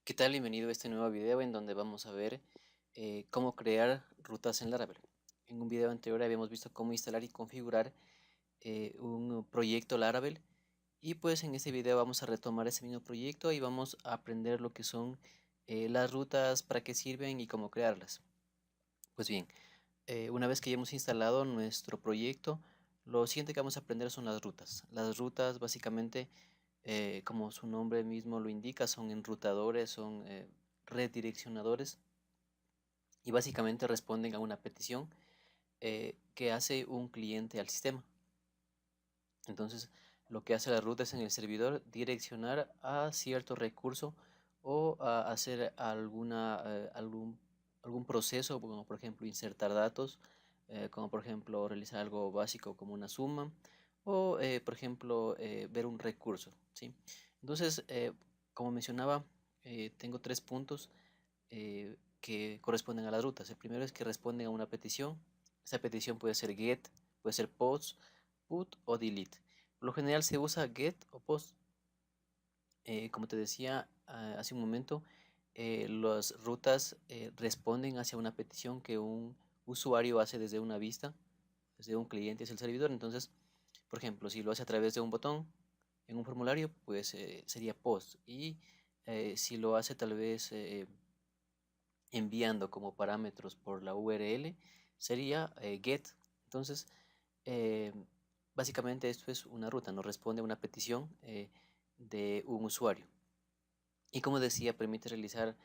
¿Qué tal? Bienvenido a este nuevo video en donde vamos a ver cómo crear rutas en Laravel. En un video anterior habíamos visto cómo instalar y configurar un proyecto Laravel y pues en este video vamos a retomar ese mismo proyecto y vamos a aprender lo que son las rutas, para qué sirven y cómo crearlas. Pues bien, una vez que ya hemos instalado nuestro proyecto, lo siguiente que vamos a aprender son las rutas. Las rutas básicamente, como su nombre mismo lo indica, son enrutadores, son redireccionadores y básicamente responden a una petición que hace un cliente al sistema. Entonces, lo que hace la ruta es en el servidor direccionar a cierto recurso o a hacer algún proceso, como por ejemplo insertar datos, como por ejemplo realizar algo básico como una suma, o por ejemplo ver un recurso, ¿sí? Entonces, como mencionaba, tengo tres puntos que corresponden a las rutas. El primero es que responden a una petición. Esa petición puede ser get, puede ser post, put o delete. Por lo general se usa get o post. Como te decía hace un momento, las rutas responden hacia una petición que un usuario hace desde una vista, desde un cliente hacia el servidor. Entonces, por ejemplo, si lo hace a través de un botón en un formulario, pues sería post. Y si lo hace tal vez enviando como parámetros por la URL, sería get. Entonces, eh, básicamente esto es una ruta, nos responde a una petición de un usuario. Y como decía, permite realizar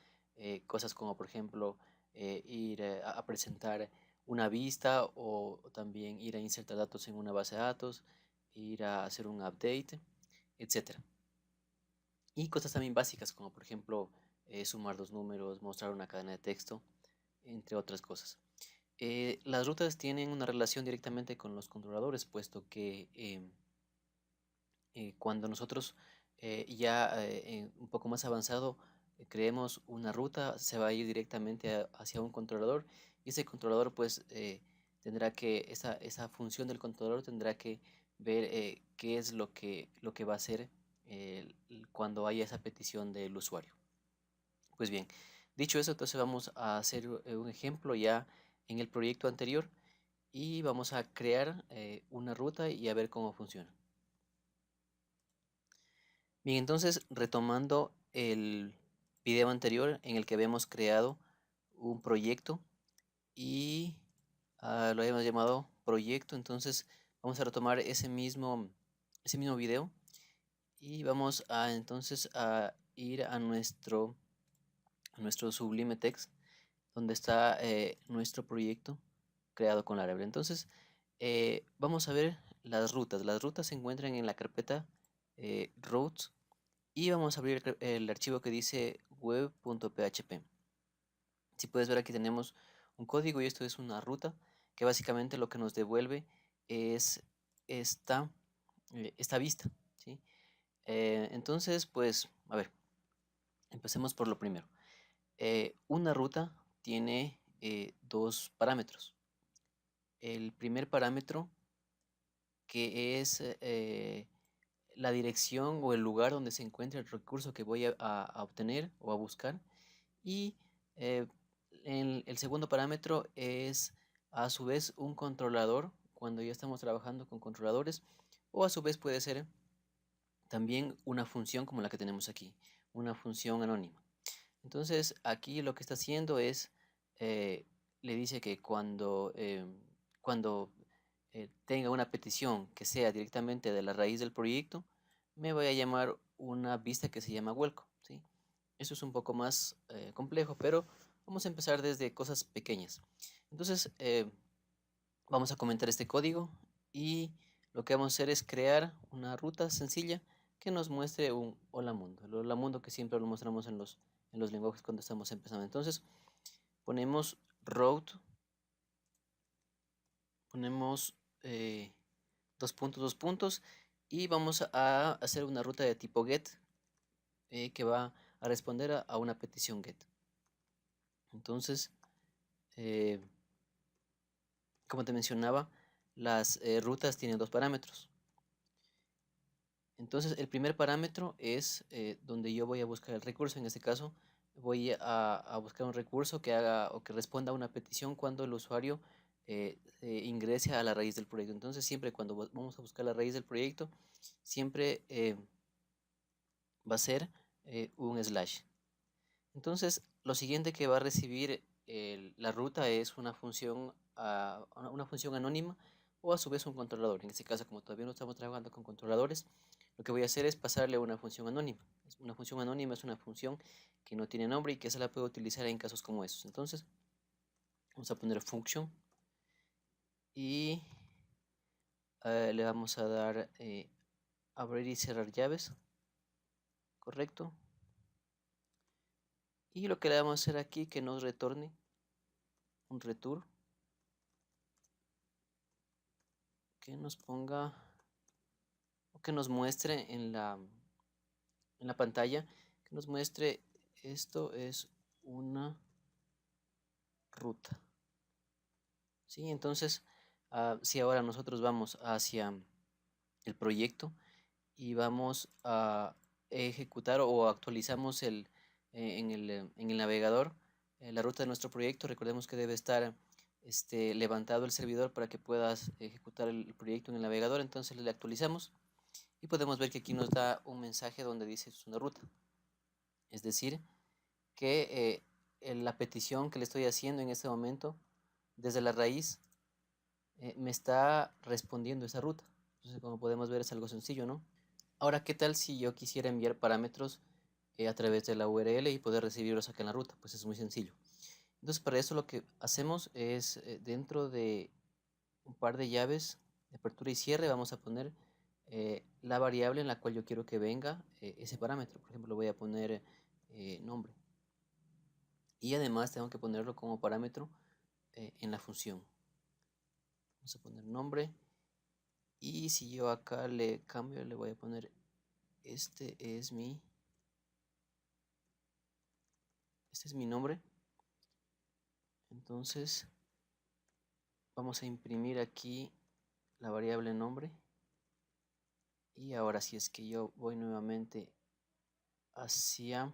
cosas como, por ejemplo, ir a presentar una vista o también ir a insertar datos en una base de datos, ir a hacer un update, etcétera. Y cosas también básicas como, por ejemplo, sumar dos números, mostrar una cadena de texto, entre otras cosas. Las rutas tienen una relación directamente con los controladores, puesto que cuando nosotros un poco más avanzado creemos una ruta, se va a ir directamente hacia un controlador y ese controlador pues tendrá que, esa función del controlador tendrá que ver qué es lo que va a hacer cuando haya esa petición del usuario. Pues bien, dicho eso, entonces vamos a hacer un ejemplo ya en el proyecto anterior y vamos a crear una ruta y a ver cómo funciona. Bien, entonces retomando el video anterior en el que habíamos creado un proyecto y lo habíamos llamado proyecto, entonces vamos a retomar ese mismo video y vamos a entonces a ir a nuestro Sublime Text donde está nuestro proyecto creado con Laravel. Entonces, vamos a ver las rutas. Las rutas se encuentran en la carpeta routes y vamos a abrir el archivo que dice web.php. Si puedes ver, aquí tenemos un código y esto es una ruta que básicamente lo que nos devuelve es esta, esta vista, ¿sí? Entonces, pues, a ver, empecemos por lo primero. Una ruta tiene dos parámetros. El primer parámetro, que es la dirección o el lugar donde se encuentra el recurso que voy a obtener o a buscar. Y eh, el segundo parámetro es a su vez un controlador, cuando ya estamos trabajando con controladores, o a su vez puede ser también una función como la que tenemos aquí, una función anónima. Entonces aquí lo que está haciendo es, eh, le dice que cuando tenga una petición que sea directamente de la raíz del proyecto, me voy a llamar una vista que se llama welcome, ¿sí? Eso es un poco más complejo, pero vamos a empezar desde cosas pequeñas. Entonces vamos a comentar este código y lo que vamos a hacer es crear una ruta sencilla que nos muestre un hola mundo. El hola mundo que siempre lo mostramos en los lenguajes cuando estamos empezando. Entonces ponemos route, ponemos dos puntos, dos puntos y vamos a hacer una ruta de tipo get que va a responder a una petición get. Entonces, eh, como te mencionaba, las rutas tienen dos parámetros. Entonces, el primer parámetro es donde yo voy a buscar el recurso. En este caso, voy a buscar un recurso que haga o que responda a una petición cuando el usuario ingrese a la raíz del proyecto. Entonces, siempre cuando vamos a buscar la raíz del proyecto, siempre va a ser un slash. Entonces, lo siguiente que va a recibir la ruta es una función anónima o a su vez un controlador. En este caso, como todavía no estamos trabajando con controladores, lo que voy a hacer es pasarle una función anónima. Una función anónima es una función que no tiene nombre y que se la puede utilizar en casos como esos. Entonces, vamos a poner function y le vamos a dar abrir y cerrar llaves, correcto. Y lo que le vamos a hacer aquí que nos retorne un return que nos ponga o que nos muestre en la pantalla, que nos muestre esto es una ruta. ¿Sí? Entonces, si ahora nosotros vamos hacia el proyecto y vamos a ejecutar o actualizamos en el navegador la ruta de nuestro proyecto, recordemos que debe estar levantado el servidor para que puedas ejecutar el proyecto en el navegador. Entonces le actualizamos y podemos ver que aquí nos da un mensaje donde dice es una ruta. Es decir, que la petición que le estoy haciendo en este momento desde la raíz me está respondiendo esa ruta. Entonces, como podemos ver, es algo sencillo, ¿no? Ahora, ¿qué tal si yo quisiera enviar parámetros a través de la URL y poder recibirlos acá en la ruta? Pues es muy sencillo. Entonces, para eso lo que hacemos es dentro de un par de llaves de apertura y cierre, vamos a poner la variable en la cual yo quiero que venga ese parámetro. Por ejemplo, voy a poner nombre. Y además tengo que ponerlo como parámetro en la función. Vamos a poner nombre. Y si yo acá le cambio, le voy a poner este es mi nombre. Entonces vamos a imprimir aquí la variable nombre. Y ahora si es que yo voy nuevamente hacia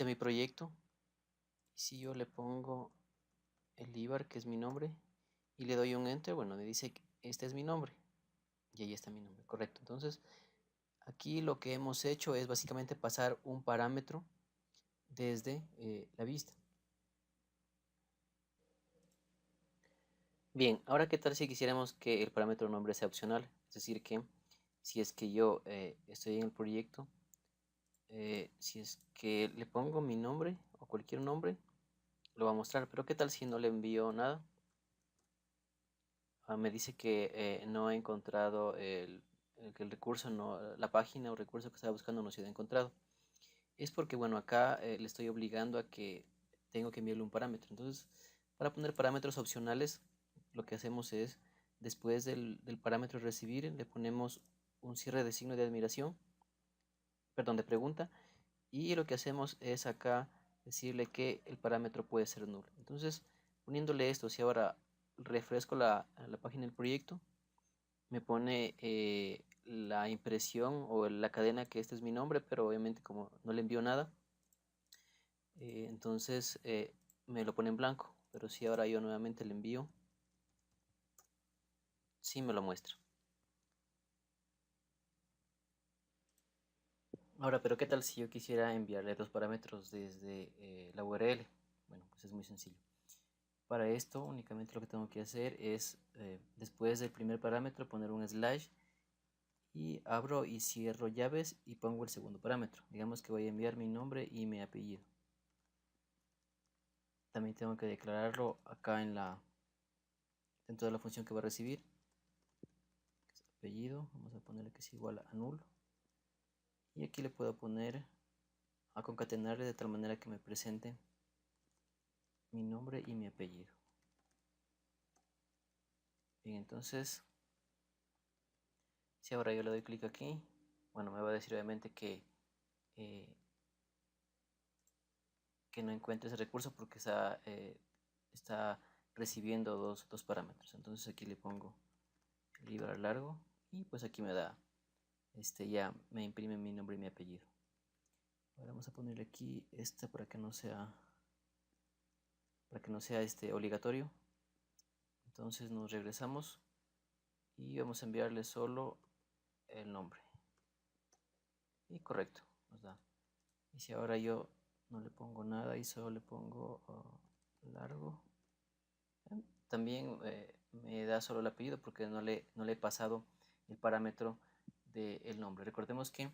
mi proyecto, y si yo le pongo el IBAR, que es mi nombre, y le doy un enter, bueno, me dice que este es mi nombre. Y ahí está mi nombre, correcto. Entonces, aquí lo que hemos hecho es básicamente pasar un parámetro desde la vista. Bien, ahora qué tal si quisiéramos que el parámetro nombre sea opcional. Es decir, que si es que yo estoy en el proyecto, si es que le pongo mi nombre o cualquier nombre, lo va a mostrar. Pero qué tal si no le envío nada. Me dice que no ha encontrado que el recurso, no, la página o recurso que estaba buscando no se ha encontrado. Es porque, bueno, acá le estoy obligando a que tengo que enviarle un parámetro. Entonces, para poner parámetros opcionales, lo que hacemos es, después del parámetro recibir, le ponemos un cierre de signo de admiración, perdón, de pregunta, y lo que hacemos es acá decirle que el parámetro puede ser nulo. Entonces, poniéndole esto, si ahora refresco la página del proyecto, me pone la impresión o la cadena que este es mi nombre, pero obviamente como no le envío nada, entonces me lo pone en blanco. Pero si ahora yo nuevamente le envío, sí me lo muestra. Ahora, pero ¿qué tal si yo quisiera enviarle dos parámetros desde la URL? Bueno, pues es muy sencillo. Para esto únicamente lo que tengo que hacer es después del primer parámetro poner un slash y abro y cierro llaves y pongo el segundo parámetro. Digamos que voy a enviar mi nombre y mi apellido. También tengo que declararlo acá dentro de la función que va a recibir, que es apellido. Vamos a ponerle que es igual a null. Y aquí le puedo poner a concatenarle de tal manera que me presente mi nombre y mi apellido. Bien, entonces, si ahora yo le doy clic aquí, bueno, me va a decir obviamente eh, que no encuentre ese recurso porque está recibiendo dos parámetros. Entonces aquí le pongo el IBAR largo y pues aquí me da, ya me imprime mi nombre y mi apellido. Ahora vamos a ponerle aquí esta para que no sea obligatorio. Entonces nos regresamos y vamos a enviarle solo el nombre. Y correcto, nos da. Y si ahora yo no le pongo nada y solo le pongo largo, también me da solo el apellido porque no le he pasado el parámetro del nombre. Recordemos que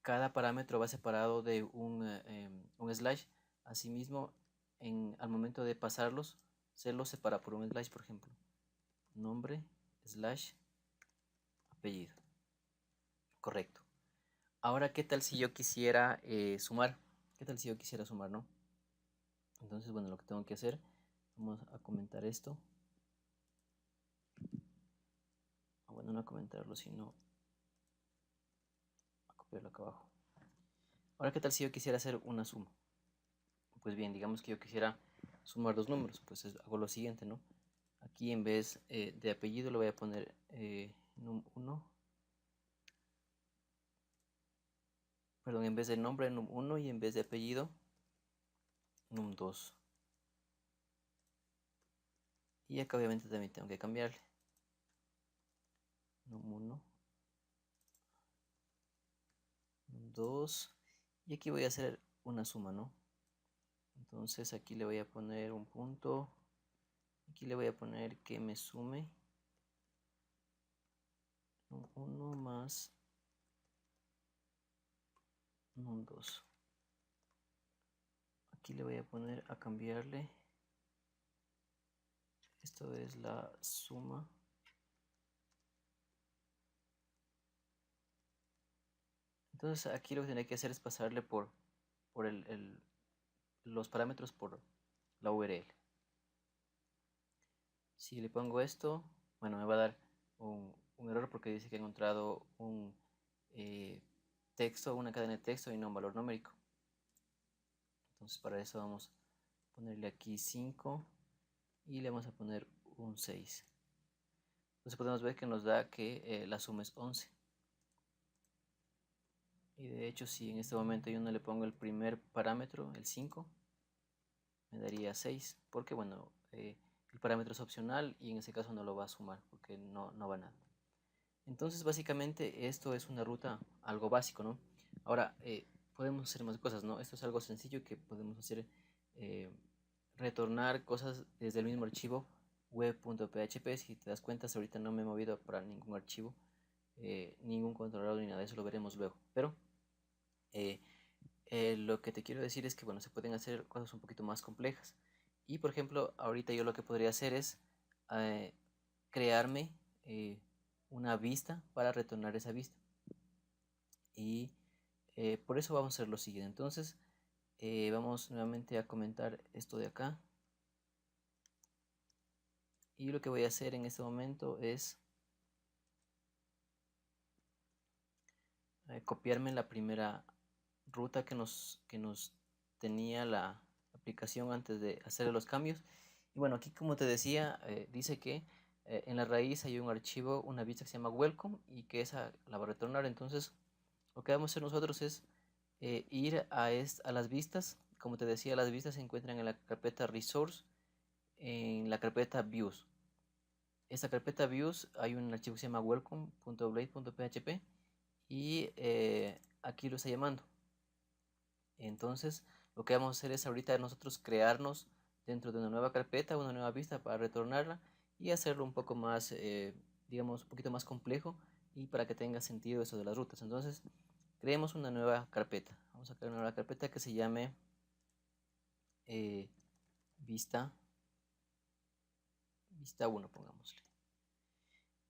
cada parámetro va separado de un slash. Asimismo, al momento de pasarlos, se los separa por un slash, por ejemplo. Nombre, slash, apellido. Correcto. Ahora, ¿qué tal si yo quisiera sumar? ¿Qué tal si yo quisiera sumar, no? Entonces, bueno, lo que tengo que hacer, vamos a comentar esto. Bueno, no a comentarlo, sino a copiarlo acá abajo. Ahora, ¿qué tal si yo quisiera hacer una suma? Pues bien, digamos que yo quisiera sumar dos números, pues hago lo siguiente, ¿no? Aquí en vez de apellido le voy a poner num1, perdón, en vez de nombre num1 y en vez de apellido num2. Y acá obviamente también tengo que cambiarle. Num1, num2. Y aquí voy a hacer una suma, ¿no? Entonces aquí le voy a poner un punto. Aquí le voy a poner que me sume num1 más num2. Aquí le voy a poner a cambiarle. Esto es la suma. Entonces aquí lo que tiene que hacer es pasarle por los parámetros por la URL. Si le pongo esto, bueno, me va a dar un error porque dice que he encontrado un texto, una cadena de texto y no un valor numérico. Entonces para eso vamos a ponerle aquí 5 y le vamos a poner un 6. Entonces podemos ver que nos da que la suma es 11. Y de hecho si en este momento yo no le pongo el primer parámetro, el 5, me daría 6, porque bueno, el parámetro es opcional y en ese caso no lo va a sumar porque no va nada. Entonces básicamente esto es una ruta algo básico, ¿no? Ahora podemos hacer más cosas, ¿no? Esto es algo sencillo que podemos hacer, retornar cosas desde el mismo archivo web.php. Si te das cuenta, hasta ahorita no me he movido para ningún archivo, ningún controlador ni nada de eso, lo veremos luego. Pero lo que te quiero decir es que bueno, se pueden hacer cosas un poquito más complejas. Y por ejemplo, ahorita yo lo que podría hacer es crearme una vista para retornar esa vista. Y por eso vamos a hacer lo siguiente. Entonces vamos nuevamente a comentar esto de acá. Y lo que voy a hacer en este momento es copiarme la primera ruta que nos tenía la aplicación antes de hacer los cambios. Y bueno, aquí como te decía, dice que en la raíz hay un archivo, una vista que se llama welcome y que esa la va a retornar. Entonces lo que vamos a hacer nosotros es ir a las vistas. Como te decía, las vistas se encuentran en la carpeta resource, en la carpeta views. Esta carpeta views hay un archivo que se llama welcome.blade.php y aquí lo está llamando. Entonces lo que vamos a hacer es ahorita nosotros crearnos dentro de una nueva carpeta, una nueva vista para retornarla y hacerlo un poco más, digamos, un poquito más complejo y para que tenga sentido eso de las rutas. Entonces creemos una nueva carpeta. Vamos a crear una nueva carpeta que se llame vista 1, pongámosle.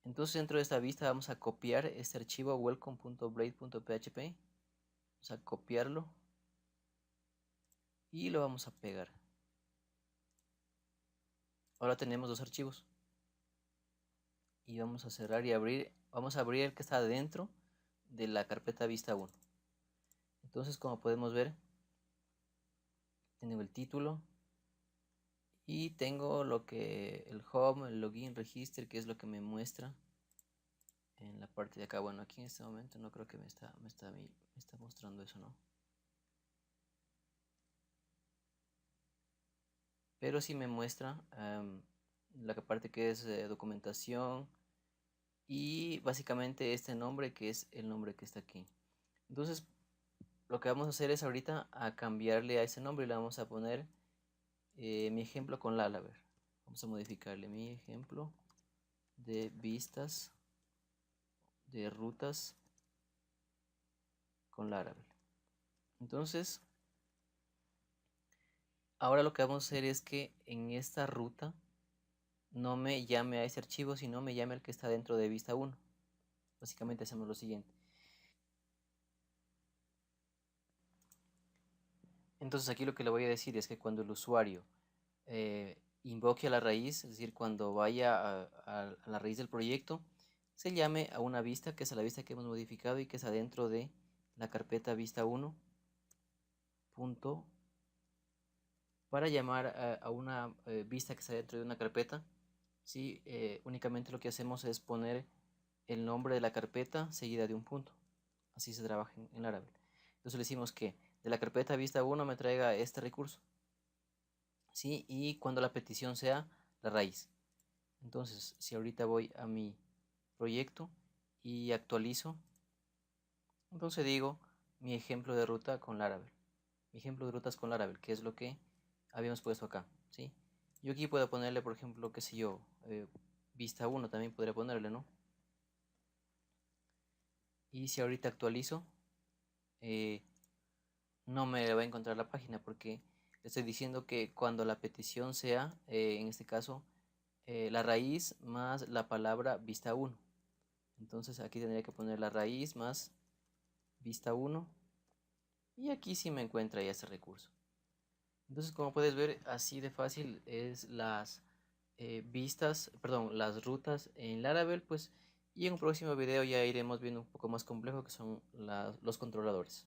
Entonces dentro de esta vista vamos a copiar este archivo welcome.blade.php. Vamos a copiarlo y lo vamos a pegar. Ahora tenemos dos archivos y vamos a cerrar y abrir. Vamos a abrir el que está dentro de la carpeta vista 1. Entonces, como podemos ver, tengo el título y tengo lo que el home, el login, register, que es lo que me muestra en la parte de acá. Bueno, aquí en este momento no creo que me está mostrando eso, ¿no? Pero sí me muestra la parte que es documentación y básicamente este nombre que es el nombre que está aquí. Entonces lo que vamos a hacer es ahorita a cambiarle a ese nombre y le vamos a poner mi ejemplo con Laravel. Vamos a modificarle mi ejemplo de vistas de rutas con Laravel. Entonces ahora lo que vamos a hacer es que en esta ruta no me llame a ese archivo, sino me llame al que está dentro de vista 1. Básicamente hacemos lo siguiente. Entonces aquí lo que le voy a decir es que cuando el usuario invoque a la raíz, es decir, cuando vaya a la raíz del proyecto, se llame a una vista, que es a la vista que hemos modificado y que es adentro de la carpeta vista 1. Punto, para llamar a una vista que está dentro de una carpeta, ¿sí? Únicamente lo que hacemos es poner el nombre de la carpeta seguida de un punto. Así se trabaja en Laravel. Entonces le decimos que de la carpeta vista 1 me traiga este recurso, ¿sí? Y cuando la petición sea la raíz. Entonces, si ahorita voy a mi proyecto y actualizo, entonces digo mi ejemplo de ruta con Laravel. Mi ejemplo de rutas con Laravel, que es lo que habíamos puesto acá, ¿sí? Yo aquí puedo ponerle, por ejemplo, qué sé yo, vista 1 también podría ponerle, ¿no? Y si ahorita actualizo, eh, no me va a encontrar la página porque le estoy diciendo que cuando la petición sea, en este caso, la raíz más la palabra vista 1. Entonces aquí tendría que poner la raíz más vista 1 y aquí sí me encuentra ya ese recurso. Entonces, como puedes ver, así de fácil es las las rutas en Laravel, pues, y en un próximo video ya iremos viendo un poco más complejo que son los controladores.